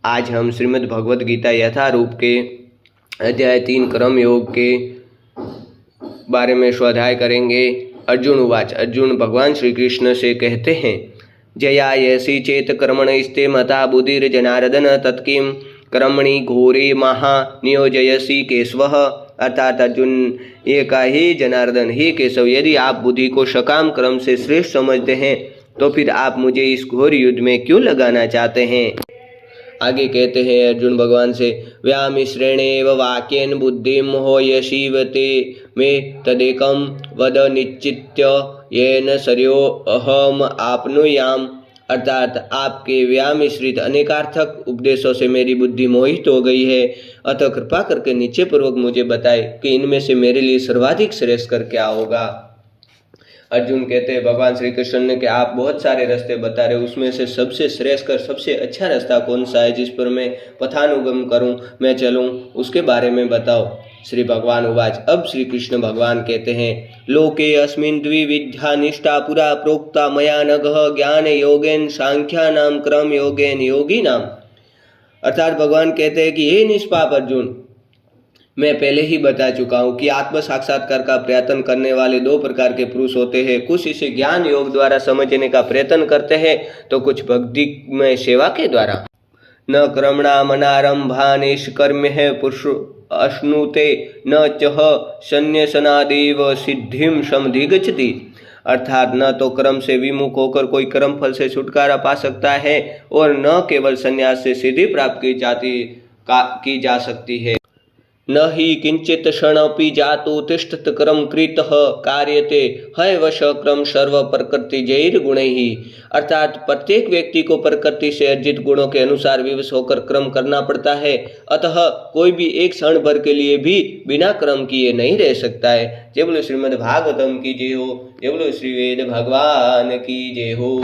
आज हम श्रीमद् भगवद गीता यथारूप के अध्याय 3 कर्म योग के बारे में स्वाध्याय करेंगे। अर्जुन उवाच। अर्जुन भगवान श्री कृष्ण से कहते हैं, जयायसी चेत कर्मणस्ते मता बुद्धिर्जनार्दन तत्किं कर्मणि घोरे महा नियोजयसी केशवः। अर्थात अर्जुन ये का हे जनार्दन, हे केशव, यदि आप बुद्धि को सकाम कर्म से श्रेष्ठ समझते हैं तो फिर आप मुझे इस घोर युद्ध में क्यों लगाना चाहते हैं। आगे कहते हैं अर्जुन भगवान से, व्यामिश्रेणेव वाक्येन बुद्धिं मोहयसीवते मे तदेकं वद निश्चित्य येन शर्यो अहम आपनुयाम। अर्थात आपके व्यामिश्रित अनेकार्थक उपदेशों से मेरी बुद्धि मोहित हो गई है, अतः कृपा करके निश्चय पूर्वक मुझे बताए कि इनमें से मेरे लिए सर्वाधिक श्रेष्ठ कर क्या होगा। अर्जुन कहते हैं भगवान श्री कृष्ण ने कि आप बहुत सारे रास्ते बता रहे, उसमें से सबसे श्रेष्ठ कर सबसे अच्छा रास्ता कौन सा है जिस पर मैं पथानुगम करूं, मैं चलूं, उसके बारे में बताओ। श्री भगवान उवाच। अब श्री कृष्ण भगवान कहते हैं, लोके अस्मिन् द्विविधा निष्ठा पुरा प्रोक्ता मया नघ ज्ञान योगेन सांख्यानाम क्रम योगेन योगिनाम। अर्थात भगवान कहते हैं कि हे निष्पाप अर्जुन, मैं पहले ही बता चुका हूँ कि आत्म साक्षात्कार का प्रयत्न करने वाले दो प्रकार के पुरुष होते हैं। कुछ इसे ज्ञान योग द्वारा समझने का प्रयत्न करते हैं तो कुछ भक्ति में सेवा के द्वारा। न कर्मणा मनारंभा निष्कर्म्य है पुरुष अश्नुते न चह संन्यासनादेव सिद्धिम समधिगच्छति। अर्थात न तो कर्म से विमुख होकर कोई कर्म फल से छुटकारा पा सकता है और न केवल संन्यास से सिद्धि प्राप्त की जा सकती है। न ही किंचित क्षणपि जातु तिष्ठत कर्म कृतः कार्यते हैवश क्रम सर्व प्रकृति जैर गुणैः। अर्थात प्रत्येक व्यक्ति को प्रकृति से अर्जित गुणों के अनुसार विवश होकर कर्म करना पड़ता है, अतः कोई भी एक क्षण भर के लिए भी बिना कर्म किए नहीं रह सकता है। जय बोलो श्रीमद् भागवतम की जय हो, जय बोलो श्री वेद भगवान की जय हो।